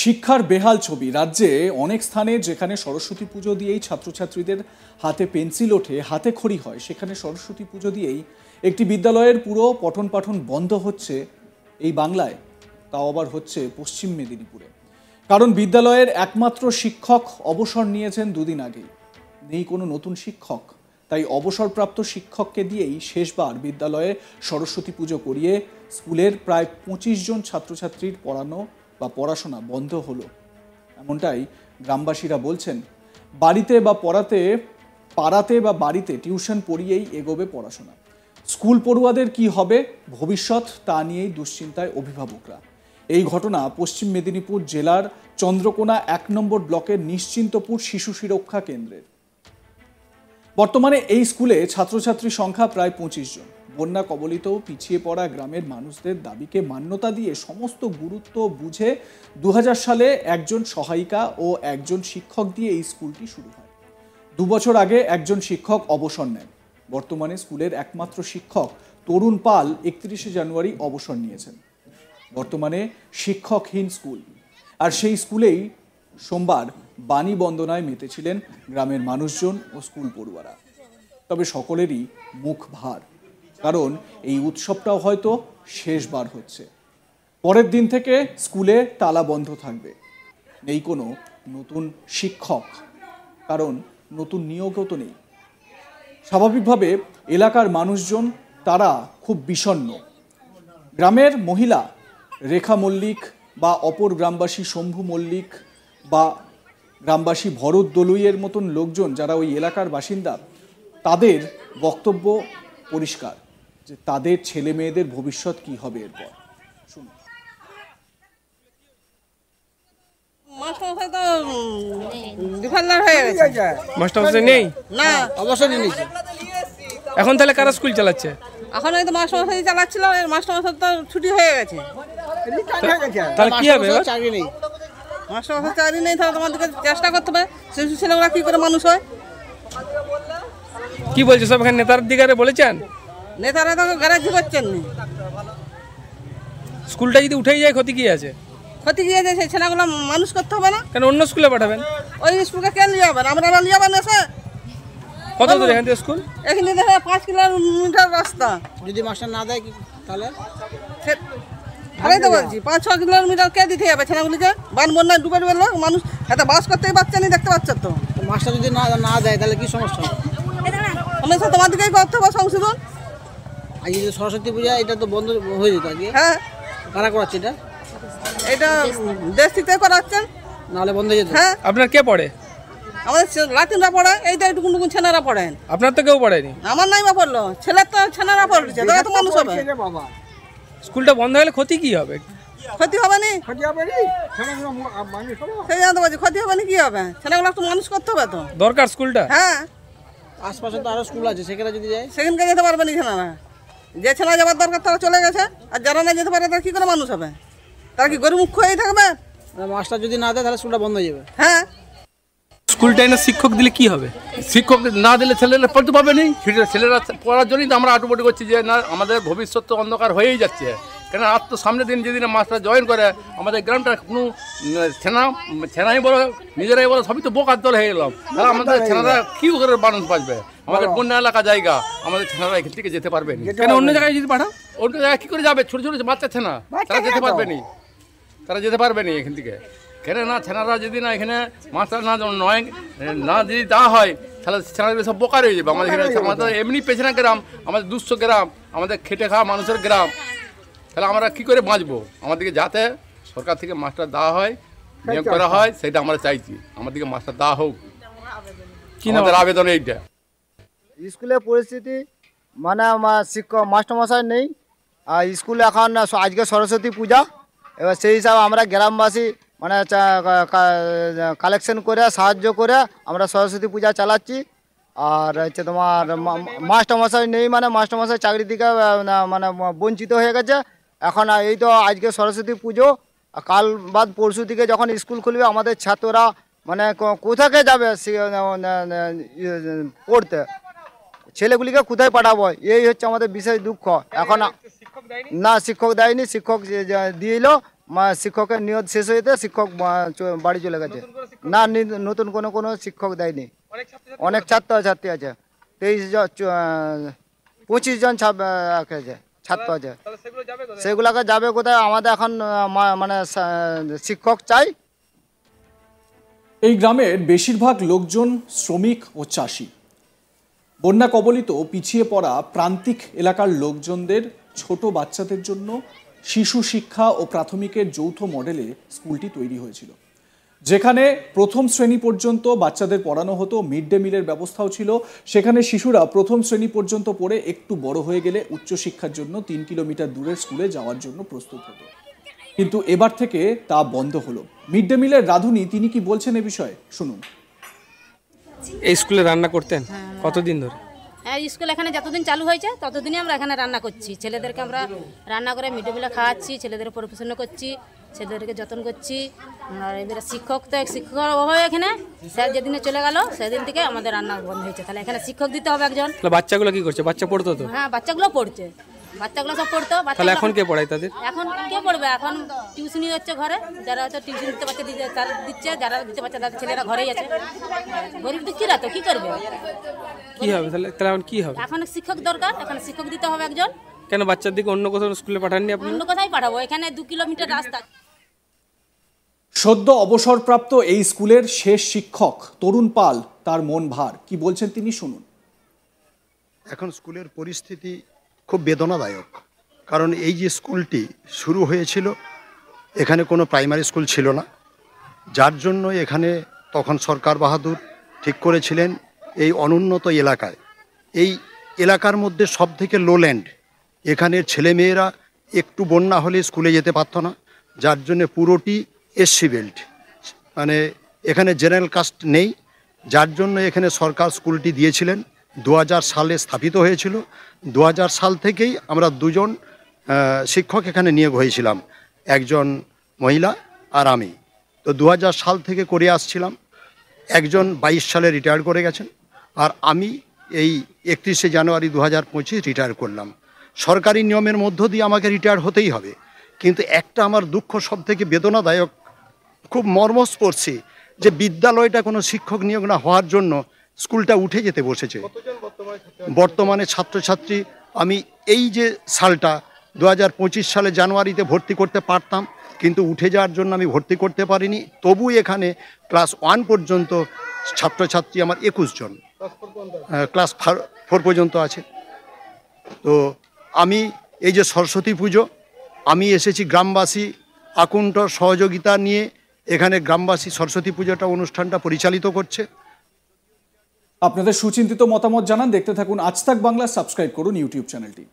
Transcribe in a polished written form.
শিক্ষার বেহাল ছবি রাজ্যে অনেক স্থানে যেখানে সরস্বতী পুজো দিয়েই ছাত্রছাত্রীদের হাতে পেন্সিল ওঠে, হাতে খড়ি হয়, সেখানে সরস্বতী পুজো দিয়েই একটি বিদ্যালয়ের পুরো পঠন পাঠন বন্ধ হচ্ছে এই বাংলায়, তাও আবার হচ্ছে পশ্চিম মেদিনীপুরে। কারণ বিদ্যালয়ের একমাত্র শিক্ষক অবসর নিয়েছেন দুদিন আগেই, নেই কোনো নতুন শিক্ষক। তাই অবসরপ্রাপ্ত শিক্ষককে দিয়েই শেষবার বিদ্যালয়ে সরস্বতী পুজো করিয়ে স্কুলের প্রায় ২৫ জন ছাত্রছাত্রীর পড়াশোনা বন্ধ হলো। এমনটাই গ্রামবাসীরা বলছেন। পাড়াতে বা বাড়িতে টিউশন পড়িয়েই এগোবে পড়াশোনা। স্কুল পড়ুয়াদের কি হবে ভবিষ্যৎ, তা নিয়েই দুশ্চিন্তায় অভিভাবকরা। এই ঘটনা পশ্চিম মেদিনীপুর জেলার চন্দ্রকোনা ১ নম্বর ব্লকের নিশ্চিন্তপুর শিশু সুরক্ষা কেন্দ্রের। বর্তমানে এই স্কুলে ছাত্রছাত্রীর সংখ্যা প্রায় ২৫ জন। বন্যা কবলিত পিছিয়ে পড়া গ্রামের মানুষদের দাবিকে মান্যতা দিয়ে সমস্ত গুরুত্ব বুঝে ২০০০ সালে একজন সহায়িকা ও একজন শিক্ষক দিয়ে এই স্কুলটি শুরু হয়। ২ বছর আগে একজন শিক্ষক অবসর নেন। বর্তমানে স্কুলের একমাত্র শিক্ষক তরুণ পাল ৩১শে জানুয়ারি অবসর নিয়েছেন। বর্তমানে শিক্ষকহীন স্কুল। আর সেই স্কুলেই সোমবার বাণী বন্দনায় মেতেছিলেন গ্রামের মানুষজন ও স্কুল পড়ুয়ারা। তবে সকলেরই মুখ ভার, কারণ এই উৎসবটাও হয়তো শেষবার হচ্ছে। পরের দিন থেকে স্কুলে তালা বন্ধ থাকবে। নেই কোনো নতুন শিক্ষক, কারণ নতুন নিয়োগও তো নেই। স্বাভাবিকভাবে এলাকার মানুষজন তারা খুব বিষণ্ণ। গ্রামের মহিলা রেখা মল্লিক বা অপর গ্রামবাসী শম্ভু মল্লিক বা গ্রামবাসী ভরত দলুইয়ের মতন লোকজন যারা ওই এলাকার বাসিন্দা, তাদের বক্তব্য পরিষ্কার যে তাদের ছেলে মেয়েদের ভবিষ্যৎ কি হবে এরপর। শুনুন। এখন তাহলে কারা স্কুল চালাচ্ছে? এখন হয়তো মাস্টারমশাই চালাচ্ছিল, মাস্টারমশাই তো ছুটি হয়ে গেছে। তাহলে কি হবে? চাকরি নেই, মাস্টারমশাই চাকরি নেই, তাহলে তোমাদেরকে চেষ্টা করতে হবে শিশু ছেলেগুলা কি করে মানুষ হয়। কি বলছে সব এখানে নেতার দিকে বলেছেন? নেতারা তো গ্যারাজি করছেন। স্কুলটা যদি উঠেই যায় ক্ষতি কি আছে? ক্ষতি কি আছে? সেই ছেলেগুলো মানুষ করতে হবে না? কেন অন্য স্কুলে পাঠাবেন? ওই স্কুলকে কে নিয়ে যাবেন? আমরা নিয়ে যাবেন এসে। কত দূর এখান থেকে স্কুল? এখান থেকে ৫ কিলোমিটার রাস্তা। যদি মাস্টার না দেয় তাহলে তাই তো বলছি, ৫-৬ কিলোমিটার কে দিতে যাবে ছেলেগুলিকে? বান বন্যায় ডুবে ডুবে লোক মানুষ এত বাস করতেই পারছে না, দেখতে পাচ্ছ তো। মাস্টার যদি না দেয় তাহলে কি সমস্যা হবে? সমস্যা তোমাদেরকেই করতে হবে সংশোধন। আজ যে সরস্বতী পূজা, এটা তো বন্ধ হয়ে যেত আজকে। হ্যাঁ, কারা করাচ্ছে এটা? এটা দেশ থেকে করাচ্ছেন, নাহলে বন্ধ হয়ে যেত। হ্যাঁ। আপনার কে পড়ে? আমাদের লাতিনরা পড়ে, এইটা একটু টুকুন ছেনারা পড়েন। আপনার তো কেউ পড়েনি? আমার নাই বা পড়লো, ছেলের তো ছেনারা পড়ছে, তারা তো মানুষ হবে। স্কুলটা বন্ধ হলে ক্ষতি কি হবে? ক্ষতি হবে নি, সেই জানতে পারছি ক্ষতি হবে না, কি হবে? ছেলেগুলো একটু মানুষ করতে হবে তো, দরকার স্কুলটা। হ্যাঁ। আশপাশে তো আরো স্কুল আছে, সেখানে যদি যায় সেখানকে যেতে পারবে না ছেলেরা। যে ছেলে যাবার দরকার তারা চলে গেছে, আর যারা না যেতে পারে তারা কি করে মানুষ হবে? তারা কি গরিব মুখ্য হয়ে থাকবে? মাস্টার যদি না দেয় তাহলে স্কুলটা বন্ধ হয়ে যাবে। হ্যাঁ। স্কুলটা এনে শিক্ষক দিলে কি হবে? শিক্ষক না দিলে ছেলেরা পড়তে পারবে না। ছেলেরা পড়ার জন্যই তো আমরা আটুপাটু করছি যে না, আমাদের ভবিষ্যৎ তো অন্ধকার হয়েই যাচ্ছে। কেন আর তো সামনের দিন যেদিন মাস্টার জয়েন করে আমাদের গ্রামটা কোনো ছেনাই বলো নিজেরাই বলো সবই তো বোকার দল হয়ে গেলাম। তাহলে আমাদের ছেনারা কি করে মানুষ বাঁচবে? আমাদের বন্যা এলাকা জায়গা, আমাদের ছেনারা এখান থেকে যেতে পারবে না। কেন অন্য জায়গায় যদি পাঠাও? অন্য জায়গায় কী করে যাবে? ছোটো ছোটো বাচ্চা ছেনা, তারা যেতে পারবে না। তারা যেতে পারবে না এখান থেকে। কেন না, ছেনারা যদি না এখানে মাস্টার না যদি দেওয়া হয় তাহলে ছেনারা সব বোকার হয়ে যাবে। আমাদের এখানে আমাদের এমনি পেছনে গ্রাম, আমাদের ২০০ গ্রাম, আমাদের খেটে খাওয়া মানুষের গ্রাম। তাহলে আমরা কী করে বাঁচবো? আমাদেরকে যাতে সরকার থেকে মাস্টার দেওয়া হয়, নিয়োগ করা হয়, সেটা আমরা চাইছি। আমাদেরকে মাস্টার দেওয়া হোক, কি আমাদের আবেদন এইটা। স্কুলের পরিস্থিতি মানে শিক্ষক মাস্টারমশাই নেই, আর স্কুলে এখন আজকে সরস্বতী পূজা। এবার সেই হিসাবে আমরা গ্রামবাসী মানে কালেকশন করে সাহায্য করে আমরা সরস্বতী পূজা চালাচ্ছি। আর হচ্ছে তোমার মাস্টারমশাই নেই, মানে মাস্টারমশাই চাকরি থেকে মানে বঞ্চিত হয়ে গেছে। এখন এই তো আজকে সরস্বতী পুজো, কাল বাদ পরশু থেকে যখন স্কুল খুলবে আমাদের ছাত্ররা মানে কোথাকে যাবে পড়তে? ছেলেগুলিকে কোথায় পাঠাবো, এই হচ্ছে আমাদের বিশেষ দুঃখ। এখন না শিক্ষক দেয়নি, শিক্ষক দিল শিক্ষকের নিয়োগ শেষ হইতে শিক্ষক বাড়ি চলে গেছে। না, নতুন কোনো শিক্ষক দেয়নি। অনেক ছাত্রছাত্রী আছে, 25 জন ছাত্র আছে। সেগুলোকে যাবে কোথায়? আমাদের এখন মানে শিক্ষক চাই। এই গ্রামের বেশিরভাগ লোকজন শ্রমিক ও চাষি। বন্যা কবলিত পিছিয়ে পড়া প্রান্তিক এলাকার লোকজনদের ছোট বাচ্চাদের জন্য শিশু শিক্ষা ও প্রাথমিকের যৌথ মডেলে স্কুলটি তৈরি হয়েছিল, যেখানে প্রথম শ্রেণী পর্যন্ত বাচ্চাদের পড়ানো হতো। মিড ডে মিলের ব্যবস্থাও ছিল। সেখানে শিশুরা প্রথম শ্রেণী পর্যন্ত পড়ে একটু বড় হয়ে গেলে উচ্চশিক্ষার জন্য 3 কিলোমিটার দূরের স্কুলে যাওয়ার জন্য প্রস্তুত হতো। কিন্তু এবার থেকে তা বন্ধ হলো। মিড ডে মিলের রাঁধুনি তিনি কি বলছেন এ বিষয়ে শুনুন। এই স্কুলে রান্না করতেন কতদিন ধরে? হ্যাঁ, স্কুল এখানে যতদিন চালু হয়েছে ততদিনই আমরা এখানে রান্না করছি। ছেলেদেরকে আমরা রান্না করে মিড ডে মিলে খাওয়াচ্ছি, ছেলেদের পড়াশোনা করছি, ছেলেদেরকে যত্ন করছি। আর এবারে শিক্ষক তো শিক্ষকের অভাবে এখানে স্যার যেদিনে চলে গেল সেদিন থেকে আমাদের রান্না বন্ধ হয়েছে। তাহলে এখানে শিক্ষক দিতে হবে একজন। তাহলে বাচ্চাগুলো কি করছে? বাচ্চা পড়তো তো? হ্যাঁ, বাচ্চাগুলো পড়ছে, বাচ্চাগুলো সব পড়তো। তাহলে এখন কে পড়ায় তাদের? এখন কে পড়বে? এখন টিউশনি হচ্ছে ঘরে, যারা হয়তো টিউশন দিতে পারছে তারা দিচ্ছে, যারা দিতে পারছে তাদের ছেলেরা ঘরেই আছে। গরিব দুঃখীরা তো কি করবে? কি হবে তাহলে? এখন কি হবে? এখন শিক্ষক দরকার, এখানে শিক্ষক দিতে হবে একজন। কেন বাচ্চার দিকে অন্য কোথাও স্কুলে পাঠাননি আপনি? অন্য কোথায় পাঠাবো? এখানে 2 কিলোমিটার রাস্তা। সদ্য অবসরপ্রাপ্ত এই স্কুলের শেষ শিক্ষক তরুণ পাল, তার মন ভার কি বলছেন তিনি শুনুন। এখন স্কুলের পরিস্থিতি খুব বেদনাদায়ক, কারণ এই যে স্কুলটি শুরু হয়েছিল এখানে কোনো প্রাইমারি স্কুল ছিল না, যার জন্য এখানে তখন সরকার বাহাদুর ঠিক করেছিলেন এই অনুন্নত এলাকায়, এই এলাকার মধ্যে সব থেকে লোল্যান্ড, এখানের ছেলেমেয়েরা একটু বন্যা হলে স্কুলে যেতে পারতো না, যার জন্য পুরোটি এসসি বেল্ট, মানে এখানে জেনারেল কাস্ট নেই, যার জন্য এখানে সরকার স্কুলটি দিয়েছিলেন। 2000 সালে স্থাপিত হয়েছিল। 2000 সাল থেকেই আমরা 2 জন শিক্ষক এখানে নিয়োগ হয়েছিলাম, একজন মহিলা আর আমি। তো 2000 সাল থেকে করে আসছিলাম। একজন 22 সালে রিটায়ার করে গেছেন, আর আমি এই 31শে জানুয়ারি 2025 রিটায়ার করলাম। সরকারি নিয়মের মধ্য দিয়ে আমাকে রিটায়ার হতেই হবে, কিন্তু একটা আমার দুঃখ সব থেকে বেদনাদায়ক, খুব মর্মস্পর্শী, যে বিদ্যালয়টা কোনো শিক্ষক নিয়োগ না হওয়ার জন্য স্কুলটা উঠে যেতে বসেছে। বর্তমানে ছাত্রছাত্রী আমি এই যে সালটা 2025 সালে জানুয়ারিতে ভর্তি করতে পারতাম, কিন্তু উঠে যাওয়ার জন্য আমি ভর্তি করতে পারিনি। তবু এখানে ক্লাস 1 পর্যন্ত ছাত্রছাত্রী আমার 21 জন, ক্লাস 4 পর্যন্ত আছে। তো আমি এই যে সরস্বতী পুজো, আমি এসেছি গ্রামবাসী আকুণ্ঠ সহযোগিতা নিয়ে, এখানে গ্রামবাসী সরস্বতী পুজোটা অনুষ্ঠানটা পরিচালিত করছে। আপনাদের সুচিন্তিত মতামত জানান। দেখতে থাকুন আজ তাক বাংলা, সাবস্ক্রাইব করুন ইউটিউব চ্যানেলটি।